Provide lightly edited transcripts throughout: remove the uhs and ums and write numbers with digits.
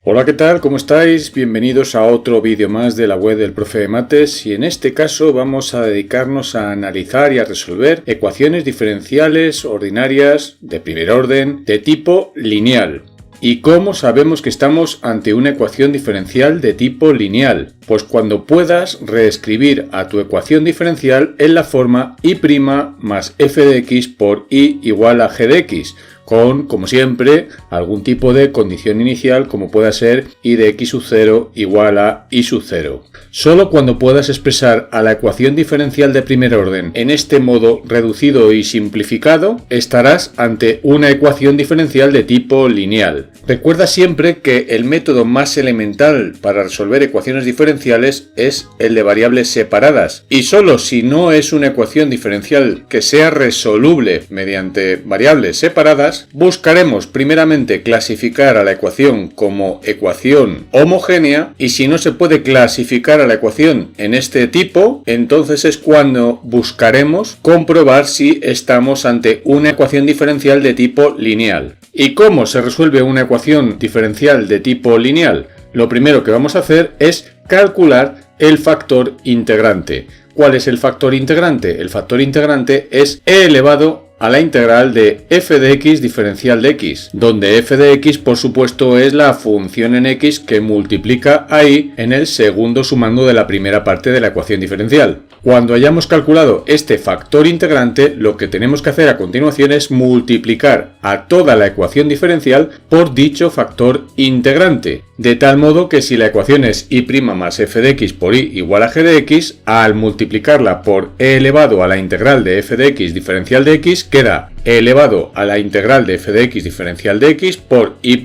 Hola, ¿qué tal? ¿Cómo estáis? Bienvenidos a otro vídeo más de la web del Profe de Mates, y en este caso vamos a dedicarnos a analizar y a resolver ecuaciones diferenciales ordinarias de primer orden de tipo lineal. ¿Y cómo sabemos que estamos ante una ecuación diferencial de tipo lineal? Pues cuando puedas reescribir a tu ecuación diferencial en la forma y' más f de x por y igual a g de x, con, como siempre, algún tipo de condición inicial como pueda ser y de x sub 0 igual a y sub 0. Solo cuando puedas expresar a la ecuación diferencial de primer orden en este modo reducido y simplificado, estarás ante una ecuación diferencial de tipo lineal. Recuerda siempre que el método más elemental para resolver ecuaciones diferenciales es el de variables separadas, y solo si no es una ecuación diferencial que sea resoluble mediante variables separadas, buscaremos primeramente clasificar a la ecuación como ecuación homogénea, y si no se puede clasificar a la ecuación en este tipo, entonces es cuando buscaremos comprobar si estamos ante una ecuación diferencial de tipo lineal. ¿Y cómo se resuelve una ecuación diferencial de tipo lineal? Lo primero que vamos a hacer es calcular el factor integrante. ¿Cuál es el factor integrante? El factor integrante es e elevado a la integral de f de x diferencial de x, donde f de x por supuesto es la función en x que multiplica a y en el segundo sumando de la primera parte de la ecuación diferencial. Cuando hayamos calculado este factor integrante, lo que tenemos que hacer a continuación es multiplicar a toda la ecuación diferencial por dicho factor integrante, de tal modo que si la ecuación es y' más f de x por y igual a g de x, al multiplicarla por e elevado a la integral de f de x diferencial de x, queda e elevado a la integral de f de x diferencial de x por y'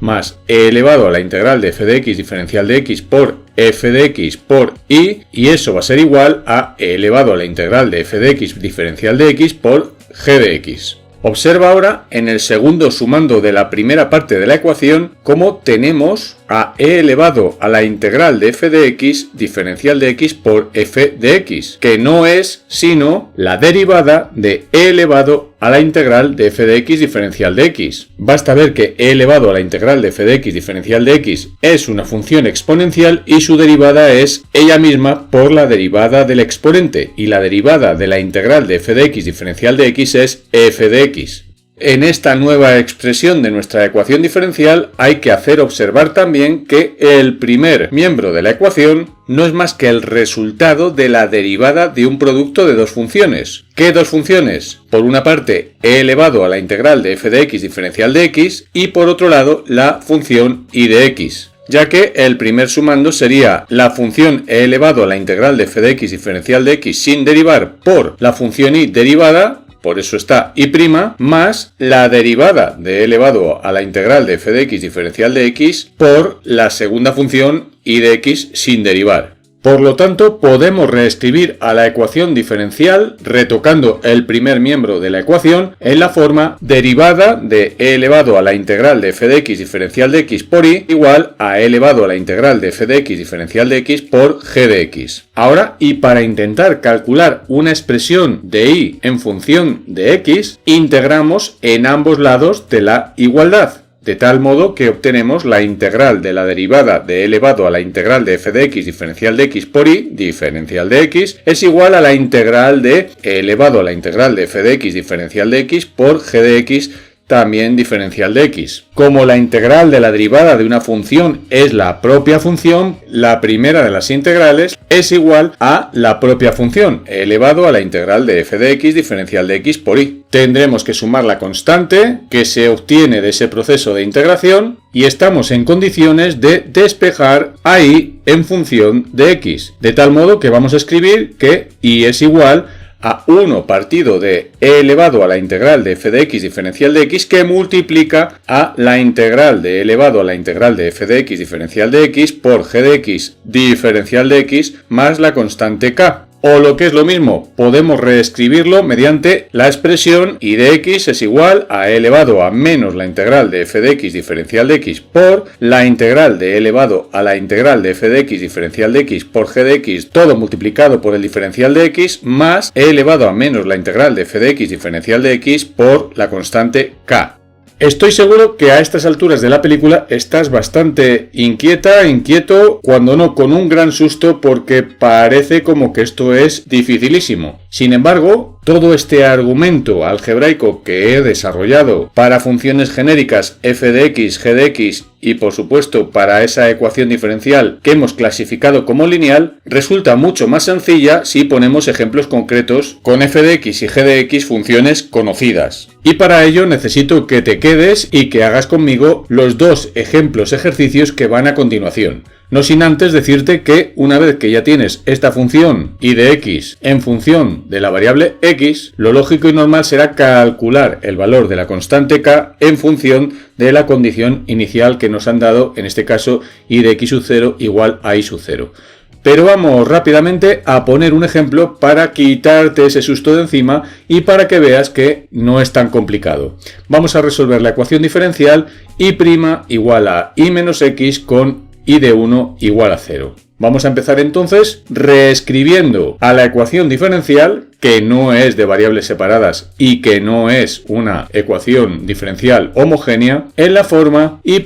más e elevado a la integral de f de x diferencial de x por f de x por y eso va a ser igual a e elevado a la integral de f de x diferencial de x por g de x. Observa ahora en el segundo sumando de la primera parte de la ecuación cómo tenemos a e elevado a la integral de f de x diferencial de x por f de x, que no es sino la derivada de e elevado a la integral de f de x diferencial de x. Basta ver que e elevado a la integral de f de x diferencial de x es una función exponencial y su derivada es ella misma por la derivada del exponente, y la derivada de la integral de f de x diferencial de x es f de x. En esta nueva expresión de nuestra ecuación diferencial hay que hacer observar también que el primer miembro de la ecuación no es más que el resultado de la derivada de un producto de dos funciones. ¿Qué dos funciones? Por una parte, e elevado a la integral de f de x diferencial de x, y por otro lado, la función y de x, ya que el primer sumando sería la función e elevado a la integral de f de x diferencial de x sin derivar por la función y derivada, por eso está y', más la derivada de e elevado a la integral de f de x diferencial de x por la segunda función y de x sin derivar. Por lo tanto, podemos reescribir a la ecuación diferencial retocando el primer miembro de la ecuación en la forma derivada de e elevado a la integral de f de x diferencial de x por y igual a e elevado a la integral de f de x diferencial de x por g de x. Ahora, y para intentar calcular una expresión de y en función de x, integramos en ambos lados de la igualdad, de tal modo que obtenemos la integral de la derivada de e elevado a la integral de f de x diferencial de x por y diferencial de x es igual a la integral de e elevado a la integral de f de x diferencial de x por g de x también diferencial de x. Como la integral de la derivada de una función es la propia función, la primera de las integrales es igual a la propia función, e elevado a la integral de f de x diferencial de x por y. Tendremos que sumar la constante que se obtiene de ese proceso de integración y estamos en condiciones de despejar a y en función de x, de tal modo que vamos a escribir que y es igual a 1 partido de e elevado a la integral de f de x diferencial de x que multiplica a la integral de e elevado a la integral de f de x diferencial de x por g de x diferencial de x más la constante k. O lo que es lo mismo, podemos reescribirlo mediante la expresión y de x es igual a e elevado a menos la integral de f de x diferencial de x por la integral de e elevado a la integral de f de x diferencial de x por g de x, todo multiplicado por el diferencial de x, más e elevado a menos la integral de f de x diferencial de x por la constante k. Estoy seguro que a estas alturas de la película estás bastante inquieto, cuando no con un gran susto, porque parece como que esto es dificilísimo. Sin embargo, todo este argumento algebraico que he desarrollado para funciones genéricas f de x, g de x y por supuesto para esa ecuación diferencial que hemos clasificado como lineal, resulta mucho más sencilla si ponemos ejemplos concretos con f de x y g de x funciones conocidas. Y para ello necesito que te quedes y que hagas conmigo los dos ejemplos ejercicios que van a continuación. No sin antes decirte que una vez que ya tienes esta función y de x en función de la variable x, lo lógico y normal será calcular el valor de la constante k en función de la condición inicial que nos han dado, en este caso y de x sub 0 igual a y sub 0. Pero vamos rápidamente a poner un ejemplo para quitarte ese susto de encima y para que veas que no es tan complicado. Vamos a resolver la ecuación diferencial y' igual a y menos x con y de 1 igual a 0. Vamos a empezar entonces reescribiendo a la ecuación diferencial, que no es de variables separadas y que no es una ecuación diferencial homogénea, en la forma y'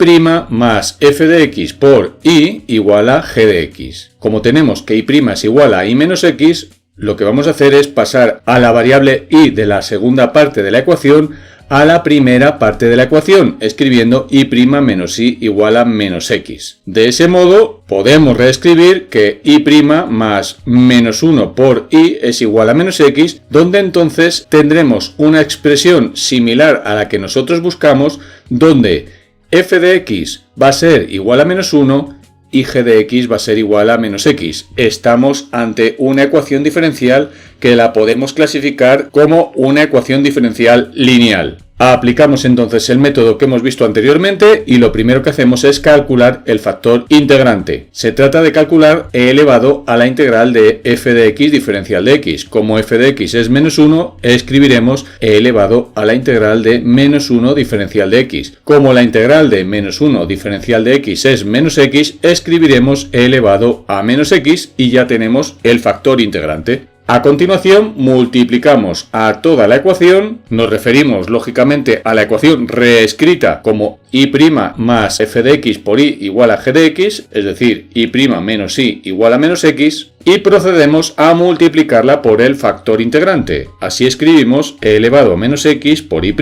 más f de x por y igual a g de x. Como tenemos que y' es igual a y menos x, lo que vamos a hacer es pasar a la variable y de la segunda parte de la ecuación a la primera parte de la ecuación, escribiendo y' menos y igual a menos x. De ese modo, podemos reescribir que y' más menos 1 por y es igual a menos x, donde entonces tendremos una expresión similar a la que nosotros buscamos, donde f de x va a ser igual a menos 1 y g de x va a ser igual a menos x. Estamos ante una ecuación diferencial que la podemos clasificar como una ecuación diferencial lineal. Aplicamos entonces el método que hemos visto anteriormente y lo primero que hacemos es calcular el factor integrante. Se trata de calcular e elevado a la integral de f de x diferencial de x. Como f de x es menos 1, escribiremos e elevado a la integral de menos 1 diferencial de x. Como la integral de menos 1 diferencial de x es menos x, escribiremos e elevado a menos x y ya tenemos el factor integrante. A continuación multiplicamos a toda la ecuación, nos referimos lógicamente a la ecuación reescrita como y' más f de x por y igual a g de x, es decir, y' menos y igual a menos x, y procedemos a multiplicarla por el factor integrante. Así escribimos e elevado a menos x por y'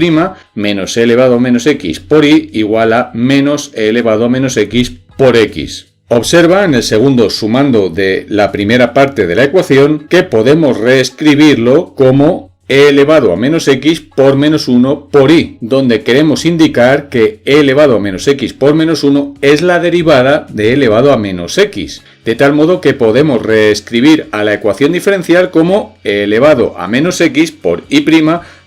menos e elevado a menos x por y igual a menos e elevado a menos x por x. Observa en el segundo sumando de la primera parte de la ecuación que podemos reescribirlo como e elevado a menos x por menos 1 por y, donde queremos indicar que e elevado a menos x por menos 1 es la derivada de e elevado a menos x, de tal modo que podemos reescribir a la ecuación diferencial como e elevado a menos x por y'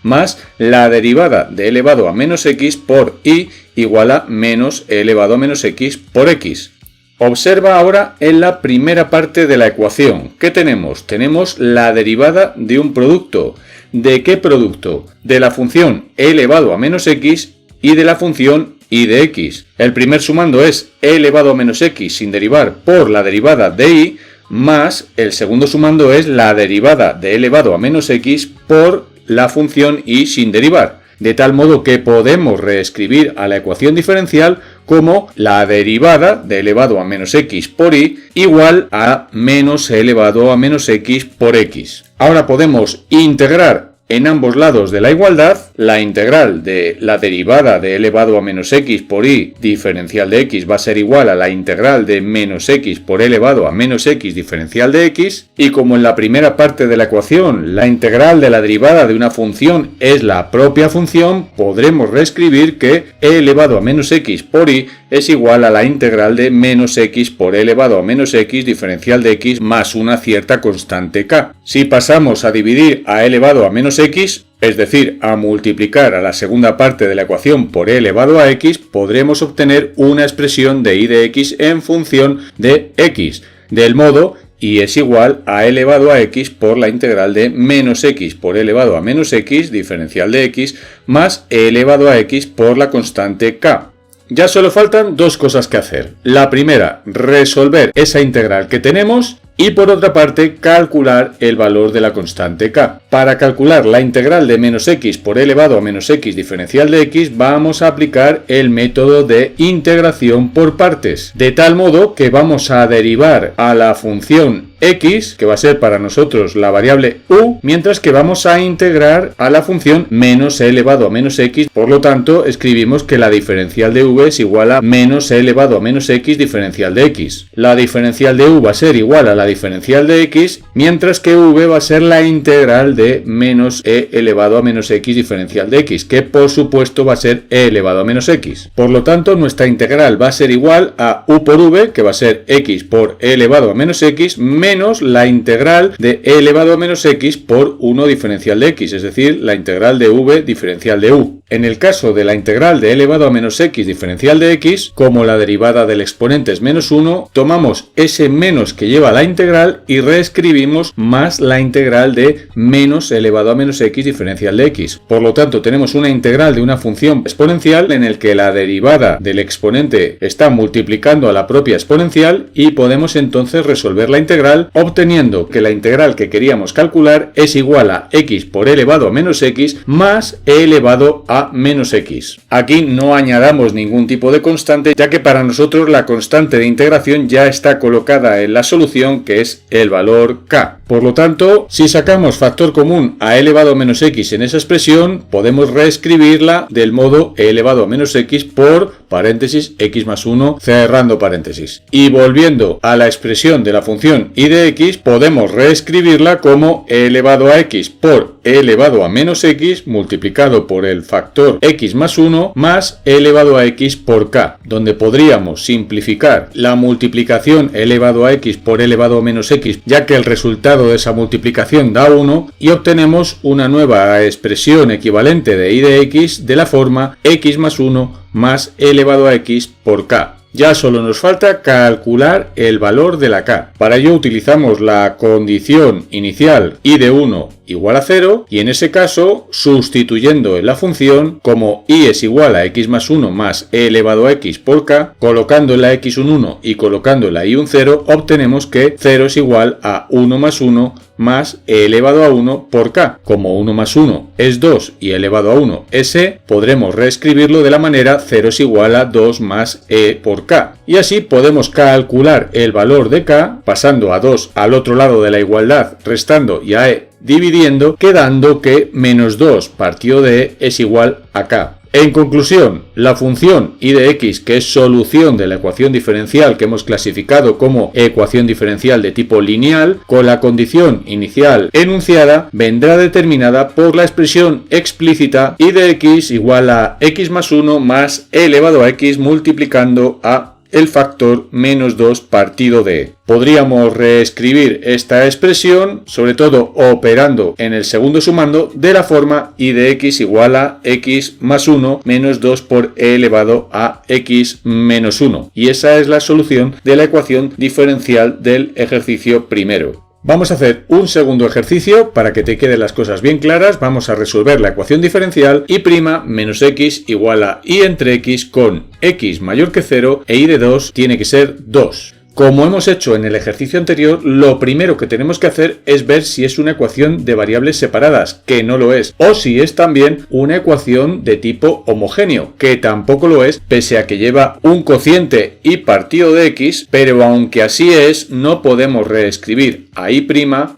más la derivada de e elevado a menos x por y igual a menos e elevado a menos x por x. Observa ahora en la primera parte de la ecuación. ¿Qué tenemos? Tenemos la derivada de un producto. ¿De qué producto? De la función e elevado a menos x y de la función y de x. El primer sumando es e elevado a menos x sin derivar por la derivada de y, más el segundo sumando es la derivada de e elevado a menos x por la función y sin derivar. De tal modo que podemos reescribir a la ecuación diferencial como la derivada de elevado a menos x por y igual a menos e elevado a menos x por x. Ahora podemos integrar en ambos lados de la igualdad la integral de la derivada de elevado a menos x por y diferencial de x va a ser igual a la integral de menos x por elevado a menos x diferencial de x, y como en la primera parte de la ecuación la integral de la derivada de una función es la propia función, podremos reescribir que e elevado a menos x por y es igual a la integral de menos x por elevado a menos x diferencial de x más una cierta constante k. Si pasamos a dividir a elevado a menos x, es decir, a multiplicar a la segunda parte de la ecuación por e elevado a x, podremos obtener una expresión de y de x en función de x, del modo y es igual a elevado a x por la integral de menos x por e elevado a menos x, diferencial de x, más e elevado a x por la constante k. Ya solo faltan dos cosas que hacer. La primera, resolver esa integral que tenemos y por otra parte calcular el valor de la constante k. Para calcular la integral de menos x por e elevado a menos x diferencial de x vamos a aplicar el método de integración por partes, de tal modo que vamos a derivar a la función x, que va a ser para nosotros la variable u, mientras que vamos a integrar a la función menos e elevado a menos x, por lo tanto escribimos que la diferencial de v es igual a menos e elevado a menos x diferencial de x. La diferencial de u va a ser igual a la diferencial de x, mientras que v va a ser la integral de menos e elevado a menos x diferencial de x, que por supuesto va a ser e elevado a menos x. Por lo tanto, nuestra integral va a ser igual a u por v, que va a ser x por e elevado a menos x, menos la integral de e elevado a menos x por 1 diferencial de x, es decir, la integral de v diferencial de u. En el caso de la integral de e elevado a menos x diferencial de x, como la derivada del exponente es menos 1, tomamos ese menos que lleva la integral y reescribimos más la integral de menos e elevado a menos x diferencial de x. Por lo tanto, tenemos una integral de una función exponencial en el que la derivada del exponente está multiplicando a la propia exponencial y podemos entonces resolver la integral obteniendo que la integral que queríamos calcular es igual a x por e elevado a menos x más e elevado a menos x. Aquí no añadamos ningún tipo de constante, ya que para nosotros la constante de integración ya está colocada en la solución, que es el valor k. Por lo tanto, si sacamos factor común a e elevado a menos x en esa expresión, podemos reescribirla del modo e elevado a menos x por paréntesis x más 1 cerrando paréntesis. Y volviendo a la expresión de la función y de x, podemos reescribirla como e elevado a x por e elevado a menos x multiplicado por el factor x más 1 más e elevado a x por k, donde podríamos simplificar la multiplicación e elevado a x por e elevado a menos x, ya que el resultado de esa multiplicación da 1, y obtenemos una nueva expresión equivalente de y de x de la forma x más 1 más e elevado a x por k. Ya solo nos falta calcular el valor de la k. Para ello utilizamos la condición inicial y de 1 igual a 0 y en ese caso, sustituyendo en la función como y es igual a x más 1 más e elevado a x por k, colocando en la x un 1 y colocando en la y un 0, obtenemos que 0 es igual a 1 más 1 más e elevado a 1 por k. Como 1 más 1 es 2 y elevado a 1 es e, podremos reescribirlo de la manera 0 es igual a 2 más e por k. Y así podemos calcular el valor de k pasando a 2 al otro lado de la igualdad, restando y a e dividiendo, quedando que menos 2 partido de e es igual a k. En conclusión, la función y de x, que es solución de la ecuación diferencial que hemos clasificado como ecuación diferencial de tipo lineal, con la condición inicial enunciada, vendrá determinada por la expresión explícita y de x igual a x más 1 más e elevado a x multiplicando a el factor menos 2 partido de e. Podríamos reescribir esta expresión, sobre todo operando en el segundo sumando, de la forma y de x igual a x más 1 menos 2 por e elevado a x menos 1. Y esa es la solución de la ecuación diferencial del ejercicio primero. Vamos a hacer un segundo ejercicio para que te queden las cosas bien claras. Vamos a resolver la ecuación diferencial y' menos x igual a y entre x con x mayor que 0 e y de 2 tiene que ser 2. Como hemos hecho en el ejercicio anterior, lo primero que tenemos que hacer es ver si es una ecuación de variables separadas, que no lo es, o si es también una ecuación de tipo homogéneo, que tampoco lo es, pese a que lleva un cociente y partido de x, pero aunque así es, no podemos reescribir a y'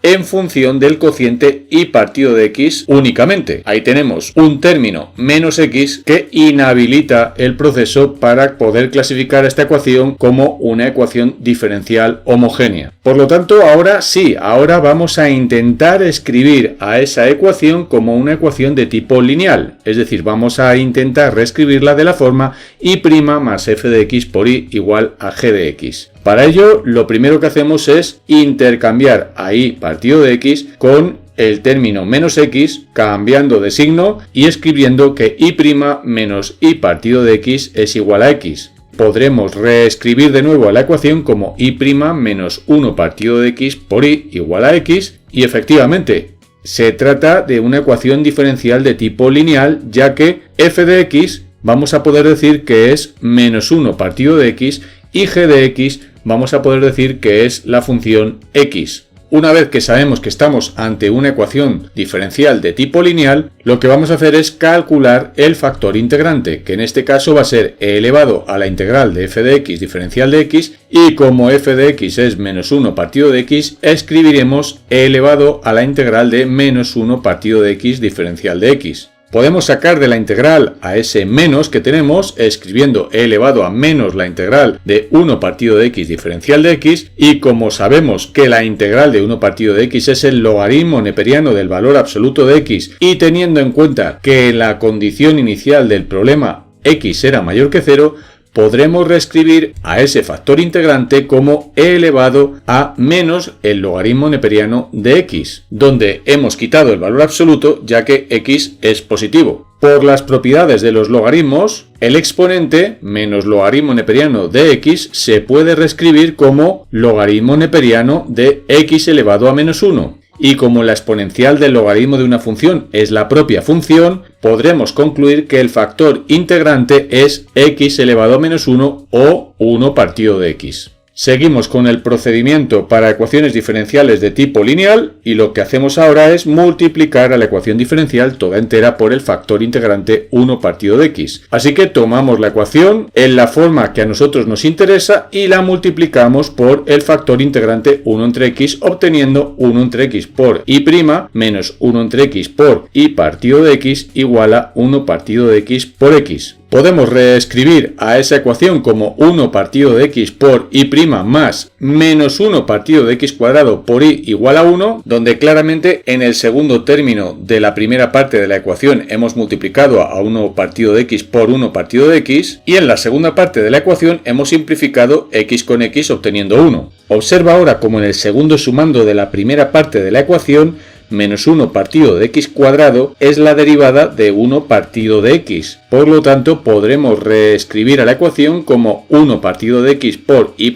en función del cociente y partido de x únicamente. Ahí tenemos un término menos x que inhabilita el proceso para poder clasificar esta ecuación como una ecuación diferencial homogénea. Por lo tanto, ahora sí, ahora vamos a intentar escribir a esa ecuación como una ecuación de tipo lineal, es decir, vamos a intentar reescribirla de la forma y' más f de x por y igual a g de x. Para ello, lo primero que hacemos es intercambiar a y partido de x con el término menos x, cambiando de signo y escribiendo que y' menos y partido de x es igual a x. podremos reescribir de nuevo la ecuación como y' menos 1 partido de x por y igual a x, y efectivamente se trata de una ecuación diferencial de tipo lineal, ya que f de x vamos a poder decir que es menos 1 partido de x y g de x vamos a poder decir que es la función x. Una vez que sabemos que estamos ante una ecuación diferencial de tipo lineal, lo que vamos a hacer es calcular el factor integrante, que en este caso va a ser e elevado a la integral de f de x diferencial de x, y como f de x es menos 1 partido de x, escribiremos e elevado a la integral de menos 1 partido de x diferencial de x. Podemos sacar de la integral a ese menos que tenemos escribiendo e elevado a menos la integral de 1 partido de x diferencial de x, y como sabemos que la integral de 1 partido de x es el logaritmo neperiano del valor absoluto de x, y teniendo en cuenta que en la condición inicial del problema x era mayor que 0, podremos reescribir a ese factor integrante como e elevado a menos el logaritmo neperiano de x, donde hemos quitado el valor absoluto ya que x es positivo. Por las propiedades de los logaritmos, el exponente menos logaritmo neperiano de x se puede reescribir como logaritmo neperiano de x elevado a menos 1. Y como la exponencial del logaritmo de una función es la propia función, podremos concluir que el factor integrante es x elevado a menos 1 o 1 partido de x. Seguimos con el procedimiento para ecuaciones diferenciales de tipo lineal, y lo que hacemos ahora es multiplicar a la ecuación diferencial toda entera por el factor integrante 1 partido de x. Así que tomamos la ecuación en la forma que a nosotros nos interesa y la multiplicamos por el factor integrante 1 entre x, obteniendo 1 entre x por y' menos 1 entre x por y partido de x igual a 1 partido de x por x. Podemos reescribir a esa ecuación como 1 partido de x por y' más menos 1 partido de x cuadrado por y igual a 1, donde claramente en el segundo término de la primera parte de la ecuación hemos multiplicado a 1 partido de x por 1 partido de x, y en la segunda parte de la ecuación hemos simplificado x con x obteniendo 1. Observa ahora como en el segundo sumando de la primera parte de la ecuación, menos 1 partido de x cuadrado es la derivada de 1 partido de x. Por lo tanto, podremos reescribir a la ecuación como 1 partido de x por y'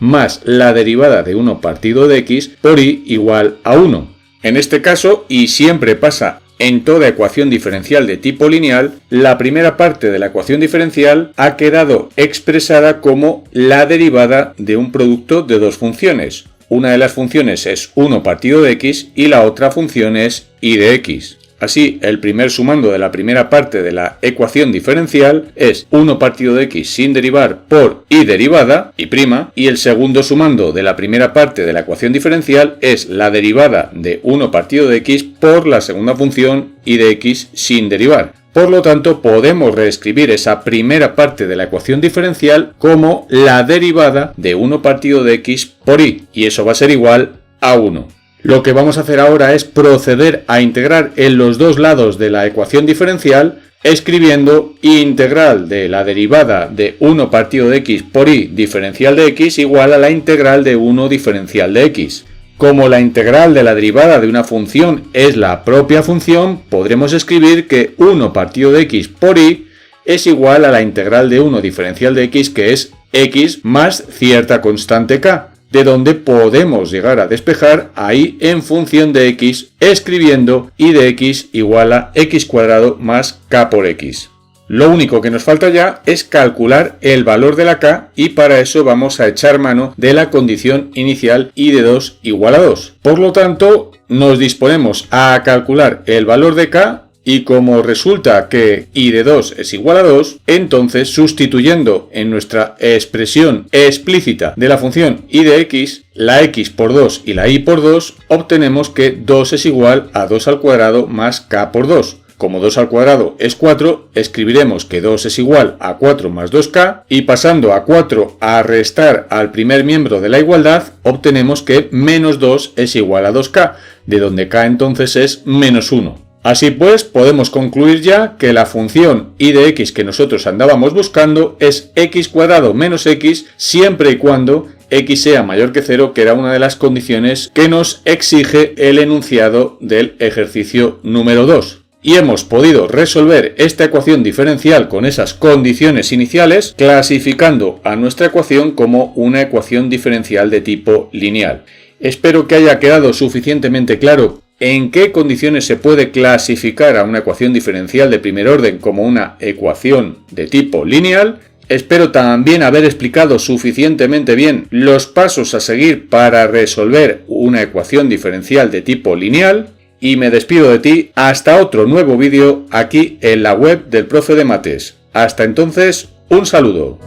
más la derivada de 1 partido de x por y igual a 1. En este caso, y siempre pasa en toda ecuación diferencial de tipo lineal, la primera parte de la ecuación diferencial ha quedado expresada como la derivada de un producto de dos funciones. Una de las funciones es 1 partido de x y la otra función es y de x. Así, el primer sumando de la primera parte de la ecuación diferencial es 1 partido de x sin derivar por y derivada, y', y el segundo sumando de la primera parte de la ecuación diferencial es la derivada de 1 partido de x por la segunda función y de x sin derivar. Por lo tanto, podemos reescribir esa primera parte de la ecuación diferencial como la derivada de 1 partido de x por y, y eso va a ser igual a 1. Lo que vamos a hacer ahora es proceder a integrar en los dos lados de la ecuación diferencial, escribiendo integral de la derivada de 1 partido de x por y diferencial de x igual a la integral de 1 diferencial de x. Como la integral de la derivada de una función es la propia función, podremos escribir que 1 partido de x por y es igual a la integral de 1 diferencial de x, que es x más cierta constante k, de donde podemos llegar a despejar a y en función de x, escribiendo y de x igual a x cuadrado más k por x. Lo único que nos falta ya es calcular el valor de la k, y para eso vamos a echar mano de la condición inicial y de 2 igual a 2. Por lo tanto, nos disponemos a calcular el valor de k, y como resulta que y de 2 es igual a 2, entonces sustituyendo en nuestra expresión explícita de la función y de x, la x por 2 y la y por 2, obtenemos que 2 es igual a 2 al cuadrado más k por 2. Como 2 al cuadrado es 4, escribiremos que 2 es igual a 4 más 2k, y pasando a 4 a restar al primer miembro de la igualdad, obtenemos que menos 2 es igual a 2k, de donde k entonces es menos 1. Así pues, podemos concluir ya que la función y de x que nosotros andábamos buscando es x cuadrado menos x, siempre y cuando x sea mayor que 0, que era una de las condiciones que nos exige el enunciado del ejercicio número 2. y hemos podido resolver esta ecuación diferencial con esas condiciones iniciales, clasificando a nuestra ecuación como una ecuación diferencial de tipo lineal. Espero que haya quedado suficientemente claro en qué condiciones se puede clasificar a una ecuación diferencial de primer orden como una ecuación de tipo lineal. Espero también haber explicado suficientemente bien los pasos a seguir para resolver una ecuación diferencial de tipo lineal. Y me despido de ti hasta otro nuevo vídeo aquí en la web del Profe de Mates. Hasta entonces, un saludo.